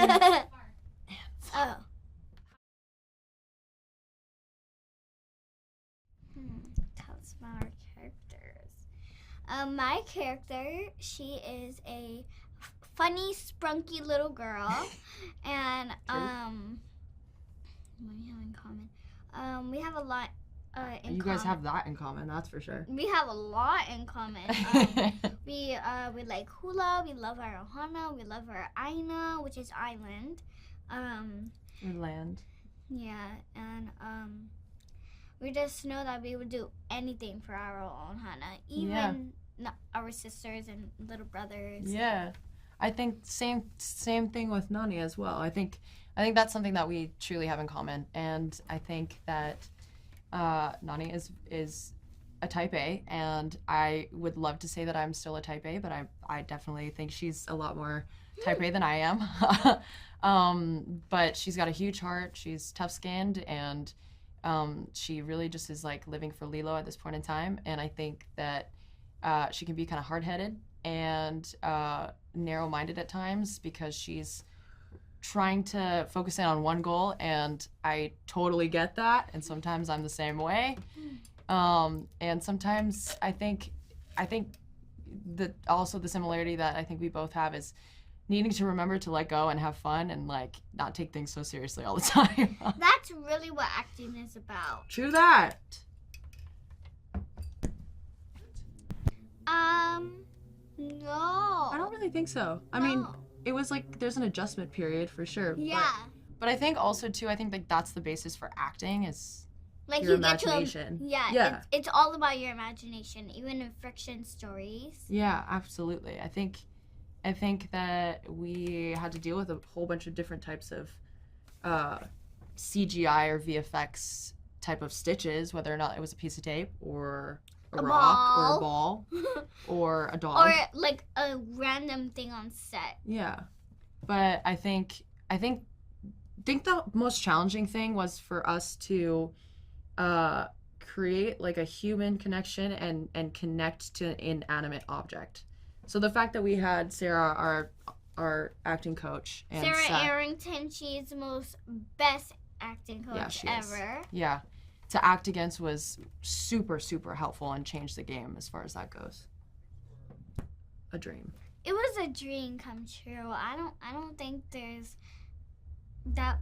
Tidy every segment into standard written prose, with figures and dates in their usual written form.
Oh. Tell us about our characters. My character, she is a funny, sprunky little girl, and what do we have in common? We have a lot in common. You guys have that in common, that's for sure. We have a lot in common. We like hula. We love our ohana. We love our aina, which is island. Or land. Yeah, and we just know that we would do anything for our ohana, even our sisters and little brothers. Yeah, I think same thing with Nani as well. I think that's something that we truly have in common, and I think that Nani is a type A, and I would love to say that I'm still a type A, but I definitely think she's a lot more type A than I am. But she's got a huge heart, she's tough-skinned, and she really just is like living for LILO at this point in time, and I think that she can be kind of hard-headed and narrow-minded at times because she's trying to focus in on one goal, and I totally get that, and sometimes I'm the same way. And sometimes I think that also the similarity that I think we both have is needing to remember to let go and have fun and like not take things so seriously all the time. That's really what acting is about. True that. No. I don't really think so. I mean, it was like there's an adjustment period for sure. Yeah. But I think also too, I think like that's the basis for acting is like your imagination. Yeah. It's all about your imagination, even in fiction stories. Yeah, absolutely. I think that we had to deal with a whole bunch of different types of CGI or VFX type of stitches, whether or not it was a piece of tape or a rock or a ball or a dog. Or like a random thing on set. Yeah. But I think the most challenging thing was for us to create like a human connection and connect to an inanimate object. So the fact that we had Sarah, our acting coach, and Sarah Arrington, she is the most best acting coach ever. Yeah. To act against was super, super helpful and changed the game as far as that goes. A dream. It was a dream come true. I don't think there's that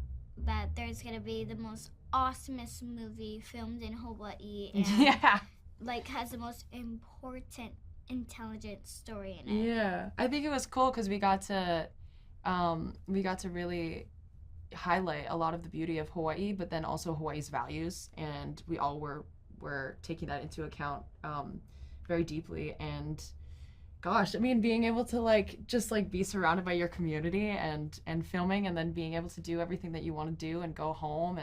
there's gonna be the most awesomest movie filmed in Hawaii and like has the most important intelligent story in it. Yeah, I think it was cool because we got to really highlight a lot of the beauty of Hawaii, but then also Hawaii's values, and we all were taking that into account very deeply. And gosh, I mean, being able to just be surrounded by your community and filming, and then being able to do everything that you want to do and go home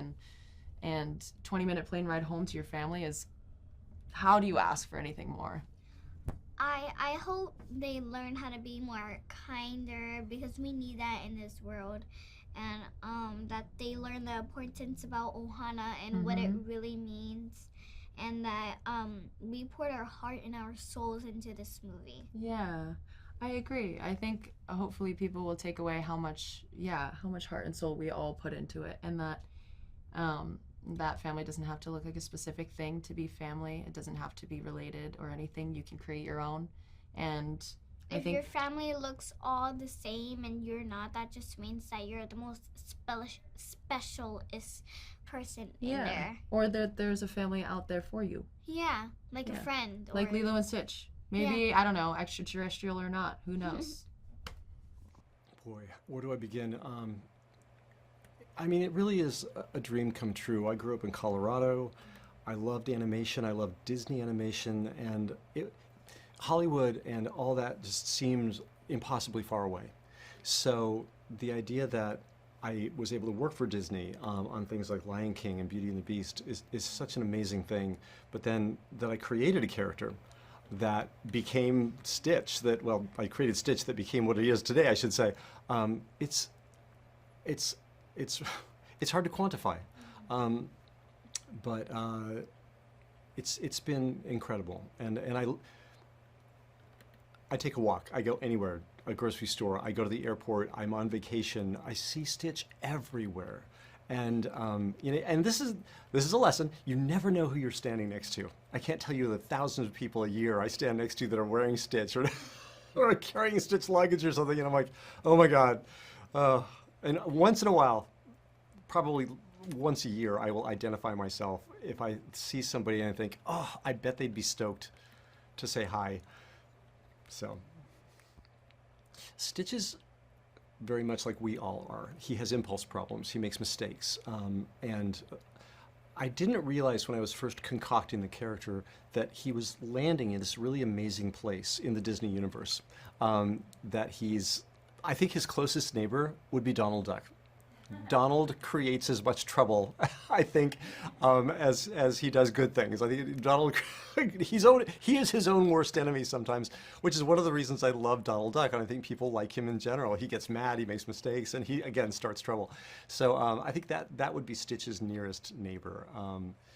and 20-minute plane ride home to your family is, how do you ask for anything more? I hope they learn how to be more kinder, because we need that in this world, and that they learn the importance about ohana and what it really means, and that we poured our heart and our souls into this movie. Yeah, I agree. I think hopefully people will take away how much heart and soul we all put into it, and that that family doesn't have to look like a specific thing to be family. It doesn't have to be related or anything. You can create your own. And if your family looks all the same and you're not, that just means that you're the most specialist person in there. Or that there's a family out there for you. Yeah, like a friend. Like LILO and Stitch. Maybe, I don't know, extraterrestrial or not. Who knows? Boy, where do I begin? I mean, it really is a dream come true. I grew up in Colorado. I loved animation. I loved Disney animation. And Hollywood and all that just seems impossibly far away. So the idea that I was able to work for Disney on things like Lion King and Beauty and the Beast is such an amazing thing. But then that I created a character that became Stitch, I created Stitch that became what it is today, I should say. It's hard to quantify, but it's been incredible. And I take a walk. I go anywhere a grocery store, I go to the airport, I'm on vacation, I see Stitch everywhere. And and this is a lesson. You never know who you're standing next to. I can't tell you the thousands of people a year I stand next to that are wearing Stitch or or carrying Stitch luggage or something, and I'm like, oh my God. And once in a while, probably once a year, I will identify myself if I see somebody and I think, oh, I bet they'd be stoked to say hi. So, Stitch is very much like we all are. He has impulse problems. He makes mistakes. And I didn't realize when I was first concocting the character that he was landing in this really amazing place in the Disney universe. That I think his closest neighbor would be Donald Duck. Donald creates as much trouble, I think, as he does good things. I think Donald, he is his own worst enemy sometimes, which is one of the reasons I love Donald Duck, and I think people like him in general. He gets mad, he makes mistakes, and he, again, starts trouble. So I think that would be Stitch's nearest neighbor.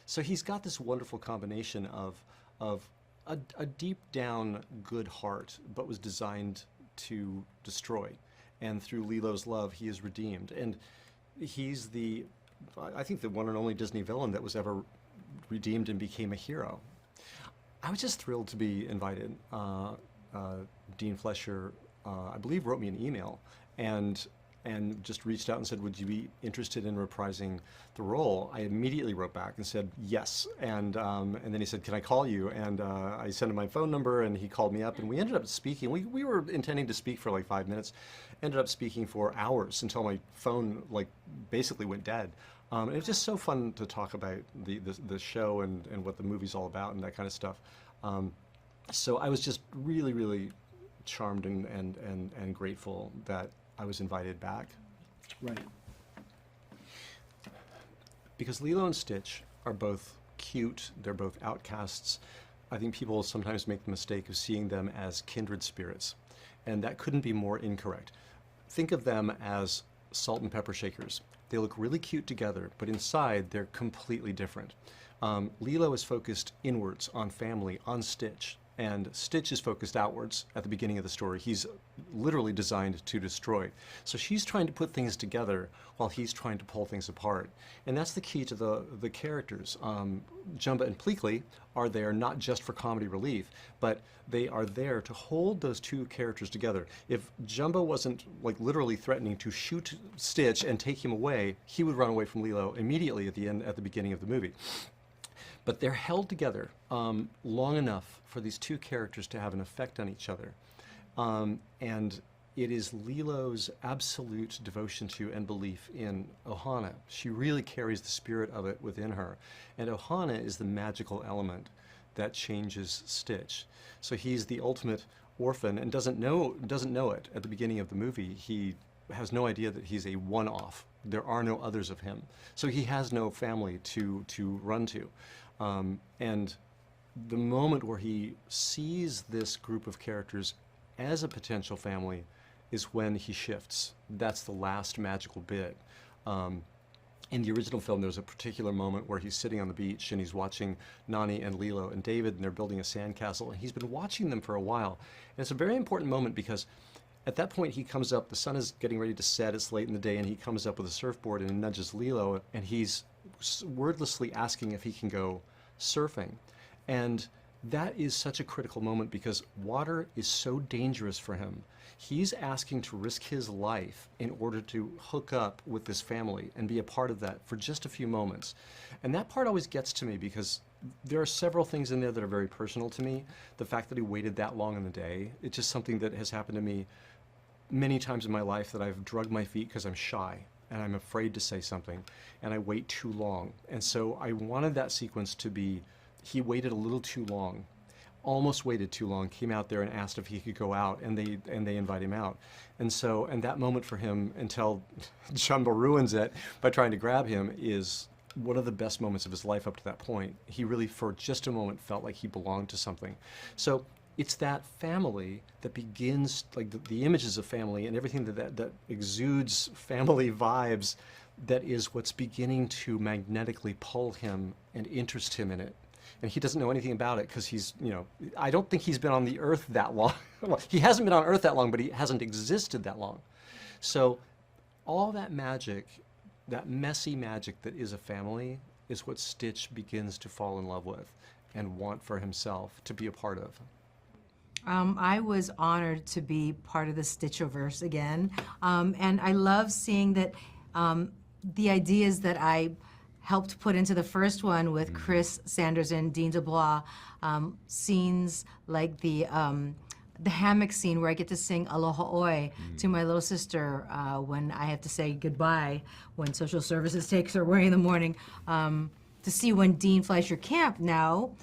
So he's got this wonderful combination of a deep down good heart, but was designed to destroy. And through Lilo's love, he is redeemed. And he's I think the one and only Disney villain that was ever redeemed and became a hero. I was just thrilled to be invited. Dean Fleischer, I believe, wrote me an email and just reached out and said, would you be interested in reprising the role? I immediately wrote back and said, yes. And then he said, can I call you? And I sent him my phone number, and he called me up, and we ended up speaking. We were intending to speak for like 5 minutes, ended up speaking for hours until my phone basically went dead. It was just so fun to talk about the show and what the movie's all about and that kind of stuff. So I was just really, really charmed and grateful that I was invited back. Right. Because Lilo and Stitch are both cute, they're both outcasts. I think people sometimes make the mistake of seeing them as kindred spirits, and that couldn't be more incorrect. Think of them as salt and pepper shakers. They look really cute together, but inside they're completely different. Lilo is focused inwards on family, on Stitch, and Stitch is focused outwards at the beginning of the story. He's literally designed to destroy. So she's trying to put things together while he's trying to pull things apart. And that's the key to the characters. Jumba and Pleakley are there not just for comedy relief, but they are there to hold those two characters together. If Jumba wasn't literally threatening to shoot Stitch and take him away, he would run away from Lilo immediately at the beginning of the movie. But they're held together long enough for these two characters to have an effect on each other. And it is Lilo's absolute devotion to and belief in Ohana. She really carries the spirit of it within her. And Ohana is the magical element that changes Stitch. So he's the ultimate orphan and doesn't know it at the beginning of the movie. He has no idea that he's a one-off. There are no others of him. So he has no family to run to. And the moment where he sees this group of characters as a potential family is when he shifts. That's the last magical bit. In the original film, there's a particular moment where he's sitting on the beach and he's watching Nani and Lilo and David, and they're building a sandcastle, and he's been watching them for a while. And it's a very important moment because at that point he comes up, the sun is getting ready to set, it's late in the day, and he comes up with a surfboard and nudges Lilo, and he's wordlessly asking if he can go surfing. And that is such a critical moment because water is so dangerous for him. He's asking to risk his life in order to hook up with this family and be a part of that for just a few moments. And that part always gets to me because there are several things in there that are very personal to me. The fact that he waited that long in the day, it's just something that has happened to me many times in my life, that I've drugged my feet because I'm shy and I'm afraid to say something and I wait too long. And so I wanted that sequence to be, he waited a little too long, almost waited too long, came out there and asked if he could go out, and they invite him out. And so, and that moment for him, until Jumba ruins it by trying to grab him, is one of the best moments of his life up to that point. He really, for just a moment, felt like he belonged to something. So it's that family that begins, like the images of family and everything that exudes family vibes, that is what's beginning to magnetically pull him and interest him in it. and he doesn't know anything about it because he's, I don't think he's been on the earth that long. Well, he hasn't been on earth that long, but he hasn't existed that long. So all that magic, that messy magic that is a family, is what Stitch begins to fall in love with and want for himself to be a part of. I was honored to be part of the Stitchiverse again, and I love seeing that the ideas that I helped put into the first one with Chris Sanders and Dean DeBlois, scenes like the hammock scene where I get to sing Aloha Oi to my little sister when I have to say goodbye when social services takes her away in the morning. To see when Dean Fleischer Camp now,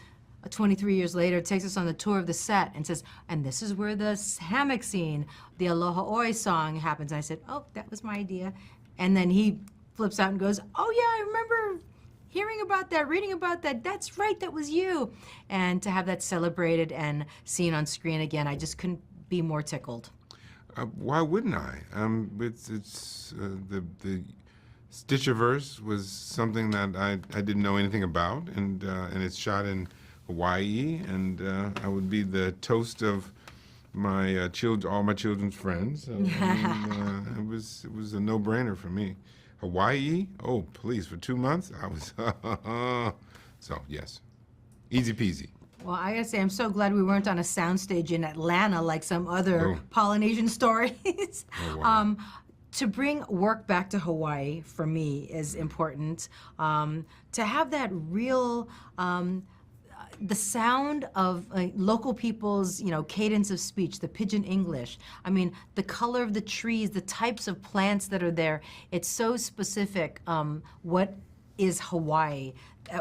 23 years later, takes us on the tour of the set and says, and this is where the hammock scene, the Aloha Oi song happens. And I said, oh, that was my idea. And then he flips out and goes, oh yeah, I remember hearing about that, reading about that. That's right, that was you. And to have that celebrated and seen on screen again, I just couldn't be more tickled. Why wouldn't I? The Stitchiverse was something that I didn't know anything about, and it's shot in Hawaii, and I would be the toast of my all my children's friends. So, it was a no-brainer for me. Hawaii? Oh, please, for 2 months? I was, so yes, easy peasy. Well, I gotta say, I'm so glad we weren't on a soundstage in Atlanta like some other Polynesian stories. Oh, wow. To bring work back to Hawaii, for me, is important. To have that real, the sound of local people's, cadence of speech, the pidgin English. I mean, the color of the trees, the types of plants that are there. It's so specific. What is Hawaii?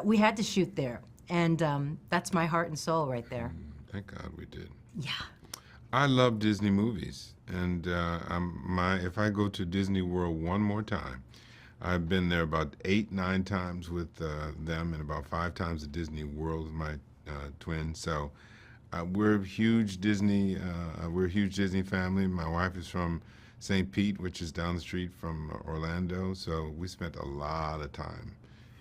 We had to shoot there, and that's my heart and soul right there. Thank God we did. Yeah. I love Disney movies, and if I go to Disney World one more time, I've been there about 8, 9 times with them, and about 5 times at Disney World with my twin. So we're a huge Disney family. My wife is from St. Pete, which is down the street from Orlando. So we spent a lot of time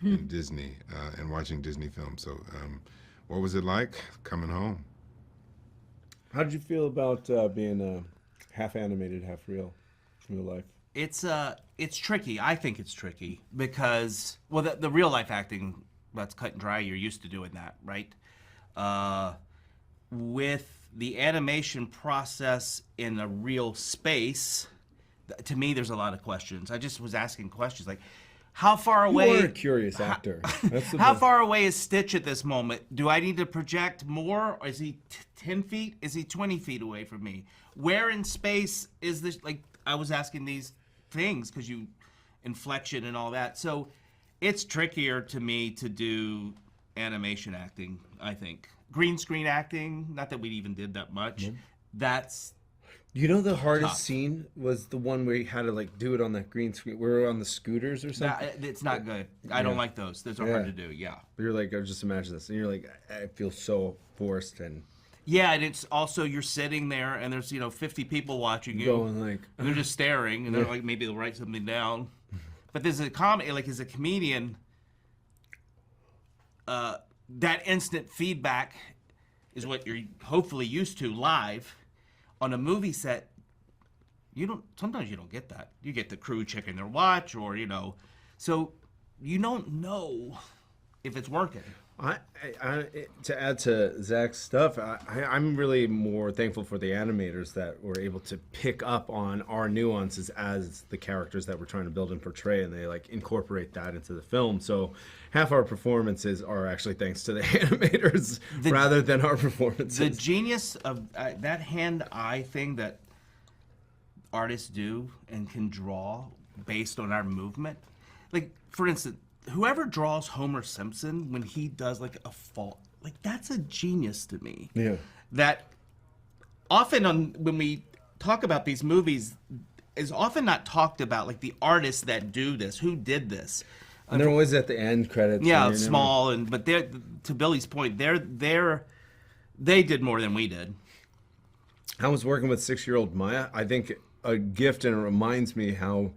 in Disney and watching Disney films. So what was it like coming home? How did you feel about being half animated, half real in real life? It's tricky. I think it's tricky because, well, the real life acting, that's cut and dry. You're used to doing that, right? With the animation process in a real space, to me, there's a lot of questions. I just was asking questions like, how far away? You are a curious actor. How far away is Stitch at this moment? Do I need to project more? Or is he 10 feet? Is he 20 feet away from me? Where in space is this? Like, I was asking these things because inflection and all that. So it's trickier to me to do animation acting, I think. Green screen acting, not that we even did that much. Mm-hmm. That's the hardest tough. Scene was the one where you had to do it on that green screen. We were on the scooters or something. It's not good. I don't like those. Those are hard to do. Yeah. But you're like, I just imagine this, and you're like, I feel so forced and. Yeah, and it's also you're sitting there and there's 50 people watching you, going and they're just staring, and they're like, maybe they'll write something down. But there's a comedy, like as a comedian, that instant feedback is what you're hopefully used to live. On a movie set, sometimes you don't get that. You get the crew checking their watch, or so you don't know if it's working. To add to Zach's stuff, I'm really more thankful for the animators that were able to pick up on our nuances as the characters that we're trying to build and portray, and they incorporate that into the film. So half our performances are actually thanks to the animators rather than our performances. The genius of that hand-eye thing that artists do and can draw based on our movement. Like, for instance, whoever draws Homer Simpson when he does a fall, that's a genius to me. Yeah. That often when we talk about these movies is often not talked about, the artists that do this, who did this. And they're always at the end credits. Yeah, small, but they're, to Billy's point, they did more than we did. I was working with 6-year-old Maia. I think a gift, and it reminds me how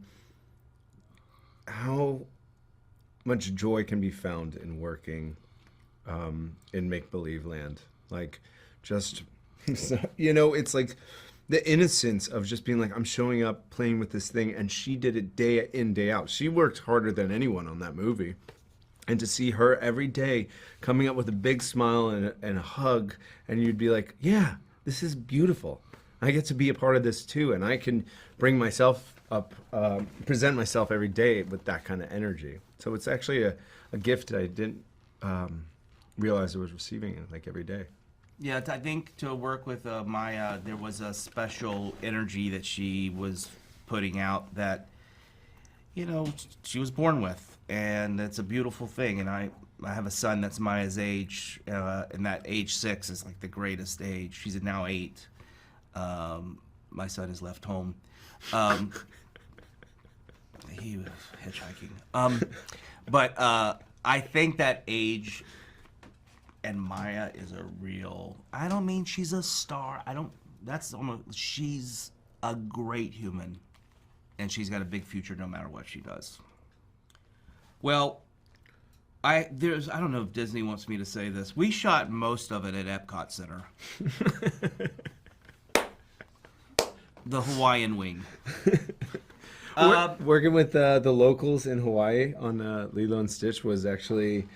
much joy can be found in working in make-believe land. Like, just, it's like the innocence of just being like, I'm showing up, playing with this thing, and she did it day in, day out. She worked harder than anyone on that movie. And to see her every day coming up with a big smile and a hug, and you'd be like, yeah, this is beautiful. I get to be a part of this too, and I can bring myself up, present myself every day with that kind of energy. So it's actually a gift that I didn't realize I was receiving it like every day. Yeah, I think to work with Maia, there was a special energy that she was putting out that, she was born with. And it's a beautiful thing. And I have a son that's Maia's age, and that age 6 is like the greatest age. She's now 8. My son has left home. He was hitchhiking. But I think that age and Maia is a real, I don't mean she's a star. She's a great human. And she's got a big future no matter what she does. Well, I don't know if Disney wants me to say this. We shot most of it at Epcot Center. The Hawaiian wing. Working with the locals in Hawaii on Lilo and Stitch was actually,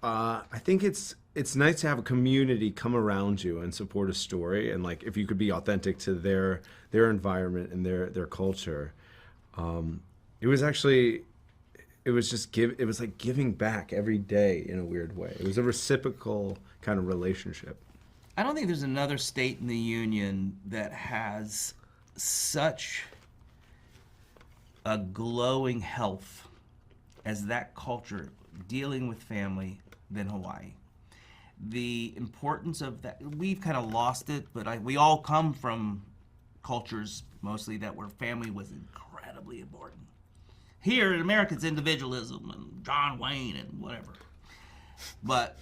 I think it's nice to have a community come around you and support a story, and like if you could be authentic to their environment and their culture. It was actually. It was like giving back every day in a weird way. It was a reciprocal kind of relationship. I don't think there's another state in the union that has such a glowing health as that culture dealing with family than Hawaii. The importance of that, we've kind of lost it, but we all come from cultures mostly where family was incredibly important. Here in America, it's individualism and John Wayne and whatever. But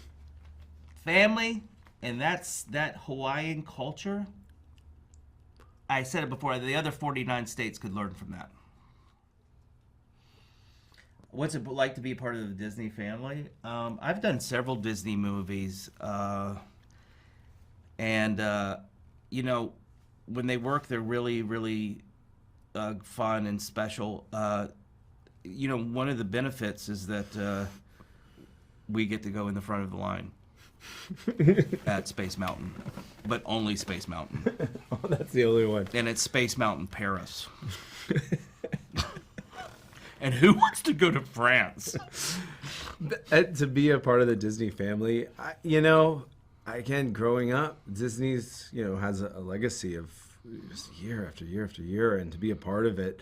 family, and that Hawaiian culture, I said it before, the other 49 states could learn from that. What's it like to be part of the Disney family? I've done several Disney movies. And when they work, they're really, really fun and special. One of the benefits is that we get to go in the front of the line at Space Mountain, but only Space Mountain. Oh, that's the only one. And it's Space Mountain Paris. And who wants to go to France? To be a part of the Disney family, again, growing up, Disney's, has a legacy of just year after year after year, and to be a part of it.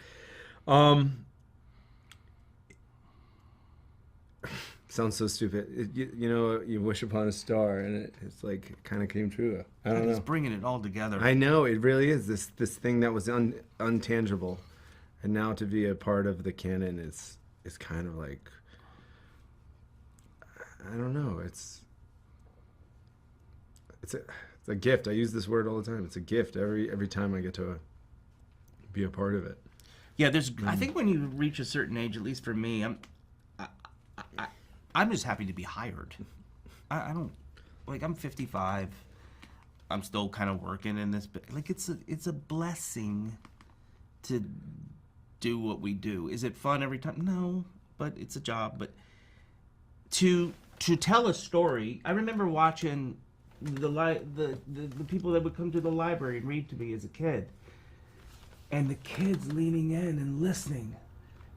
Sounds so stupid. You wish upon a star, and it's like it kind of came true. I don't know. He's bringing it all together. I know, it really is this thing that was untangible, and now to be a part of the canon is kind of like, I don't know. It's a gift. I use this word all the time. It's a gift every time I get to be a part of it. Yeah, I think when you reach a certain age, at least for me, I'm just happy to be hired. I don't, I'm 55. I'm still kind of working in this, but it's a blessing to do what we do. Is it fun every time? No, but it's a job. But to tell a story, I remember watching the people that would come to the library and read to me as a kid, and the kids leaning in and listening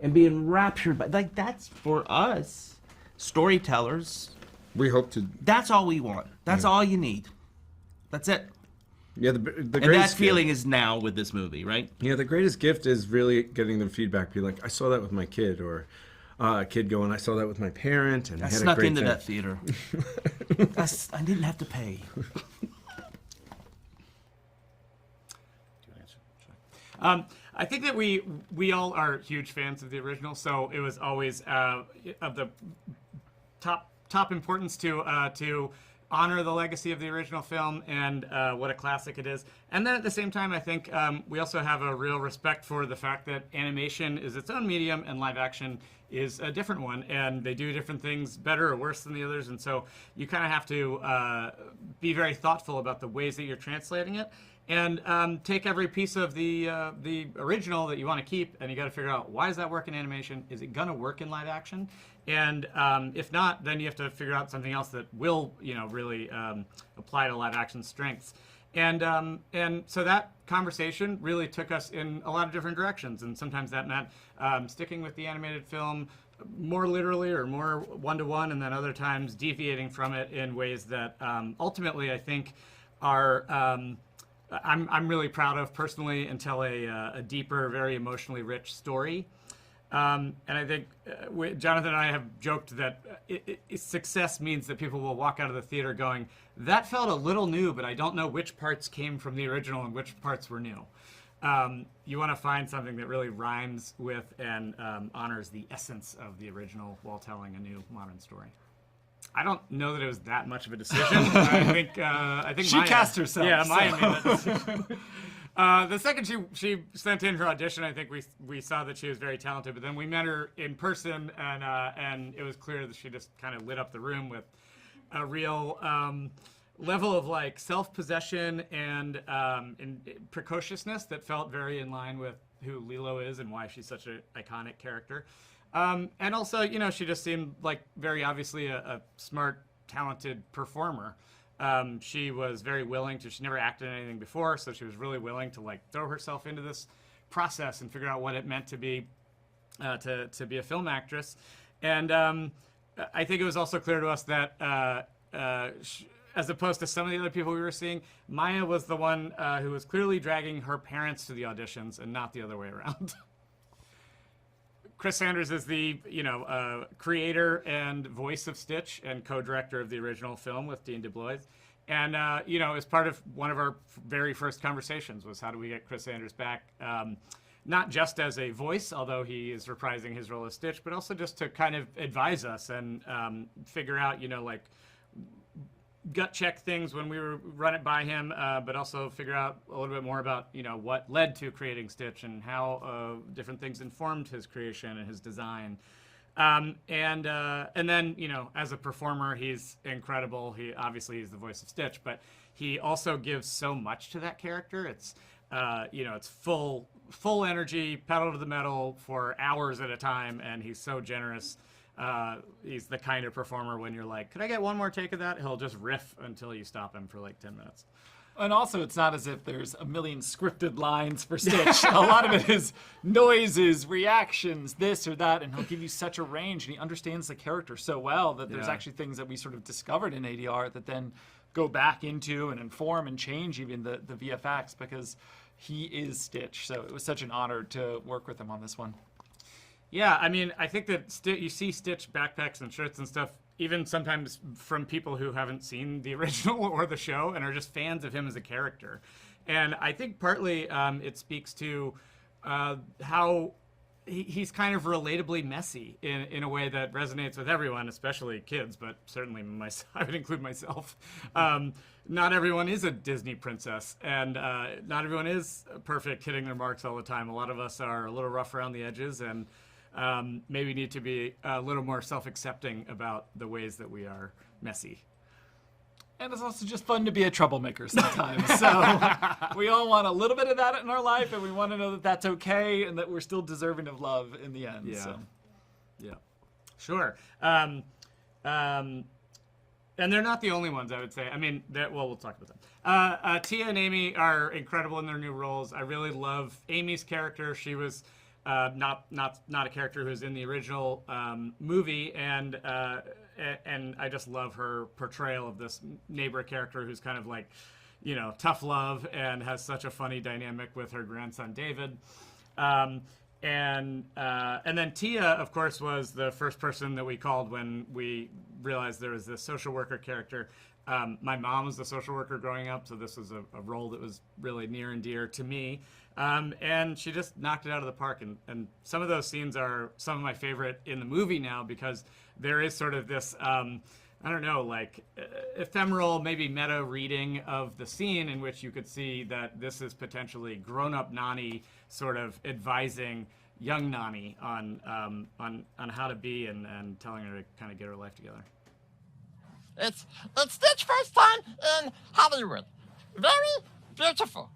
and being raptured by, that's for us storytellers. We hope to. That's all we want. That's all you need. That's it. Yeah, the and greatest that feeling is now with this movie, right? Yeah, the greatest gift is really getting the feedback. Be like, I saw that with my kid, or a kid going, I saw that with my parent, and I had a snuck great into time. that theater. I didn't have to pay. I think that we all are huge fans of the original, so it was always of the top importance to honor the legacy of the original film and what a classic it is. And then at the same time, I think we also have a real respect for the fact that animation is its own medium and live action is a different one, and they do different things better or worse than the others, and so you kind of have to be very thoughtful about the ways that you're translating it, and take every piece of the original that you want to keep, and you got to figure out, why does that work in animation? Is it gonna work in live action? And if not, then you have to figure out something else that will, really apply to live action strengths. And so that conversation really took us in a lot of different directions, and sometimes that meant sticking with the animated film more literally or more one-to-one, and then other times deviating from it in ways that ultimately I think are I'm really proud of personally, and tell a deeper, very emotionally rich story. And I think Jonathan and I have joked that success means that people will walk out of the theater going, that felt a little new, but I don't know which parts came from the original and which parts were new. You want to find something that really rhymes with and honors the essence of the original while telling a new modern story. I don't know that it was that much of a decision. I think she Maia, cast herself. Yeah, so. Maia made that decision. The second she sent in her audition, I think we saw that she was very talented. But then we met her in person, and it was clear that she just kind of lit up the room with a real level of like self-possession and precociousness that felt very in line with who LILO is and why she's such an iconic character. And also, she just seemed like very obviously a smart, talented performer. She was very willing to, she never acted in anything before, so she was really willing to like throw herself into this process and figure out what it meant to be a film actress. And I think it was also clear to us that as opposed to some of the other people we were seeing, Maia was the one who was clearly dragging her parents to the auditions and not the other way around. Chris Sanders is the creator and voice of Stitch and co-director of the original film with Dean DeBlois. And, as part of one of our very first conversations was how do we get Chris Sanders back, not just as a voice, although he is reprising his role as Stitch, but also just to kind of advise us and figure out, gut check things when we run it by him, but also figure out a little bit more about what led to creating Stitch and how different things informed his creation and his design. And then as a performer, he's incredible. He's the voice of Stitch, but he also gives so much to that character. It's it's full energy, pedal to the metal for hours at a time, and he's so generous. He's the kind of performer when you're like, could I get one more take of that? He'll just riff until you stop him for like 10 minutes. And also, it's not as if there's a million scripted lines for Stitch. A lot of it is noises, reactions, this or that, and he'll give you such a range, and he understands the character so well that there's actually things that we sort of discovered in ADR that then go back into and inform and change even the VFX, because he is Stitch. So it was such an honor to work with him on this one. Yeah, I mean, I think that you see Stitch backpacks and shirts and stuff, even sometimes from people who haven't seen the original or the show and are just fans of him as a character. And I think partly it speaks to how he's kind of relatably messy in a way that resonates with everyone, especially kids, but certainly I would include myself. Not everyone is a Disney princess, and not everyone is perfect, hitting their marks all the time. A lot of us are a little rough around the edges, and maybe need to be a little more self-accepting about the ways that we are messy. And it's also just fun to be a troublemaker sometimes. So we all want a little bit of that in our life, and we want to know that that's okay and that we're still deserving of love in the end. Yeah. So. Yeah. Sure. And they're not the only ones, I would say. I mean, we'll talk about them. Tia and Amy are incredible in their new roles. I really love Amy's character. She was not a character who was in the original movie, and I just love her portrayal of this neighbor character who's kind of like, tough love and has such a funny dynamic with her grandson David. And then Tia, of course, was the first person that we called when we realized there was this social worker character. My mom was the social worker growing up, so this was a role that was really near and dear to me. And she just knocked it out of the park. And some of those scenes are some of my favorite in the movie now, because there is sort of this I don't know, like ephemeral, maybe meta reading of the scene in which you could see that this is potentially grown-up Nani sort of advising young Nani on how to be and telling her to kind of get her life together. It's Stitch's first time in Hollywood. Very beautiful.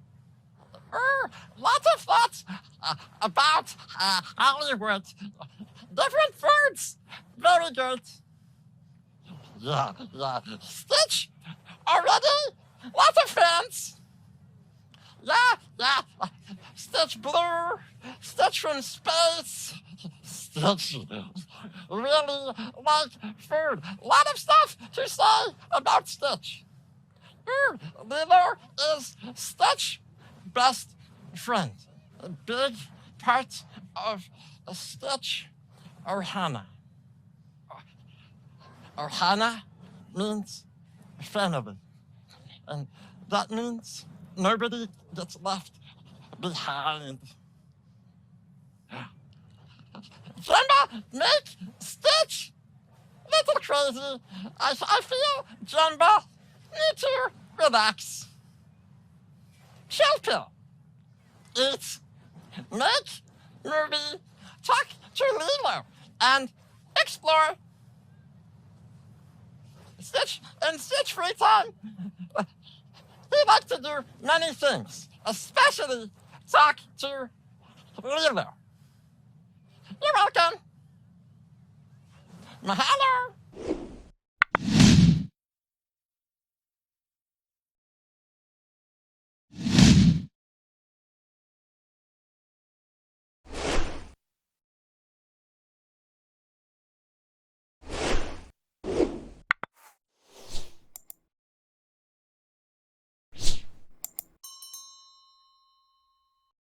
Lots of thoughts about Hollywood. Different words. Very good. Yeah. Stitch already? Lots of fans. Yeah. Stitch Blue, Stitch from space, Stitch really like food. A lot of stuff to say about Stitch. LILO is Stitch's best friend. A big part of Stitch Ohana. Ohana means family. And that means nobody gets left behind. Jumba, make Stitch little crazy. I feel Jumba need to relax. Chill pill. Eat. Make movie. Talk to LILO and explore. Stitch in Stitch free time. He likes to do many things, especially talk to LILO. You're welcome. Mahalo.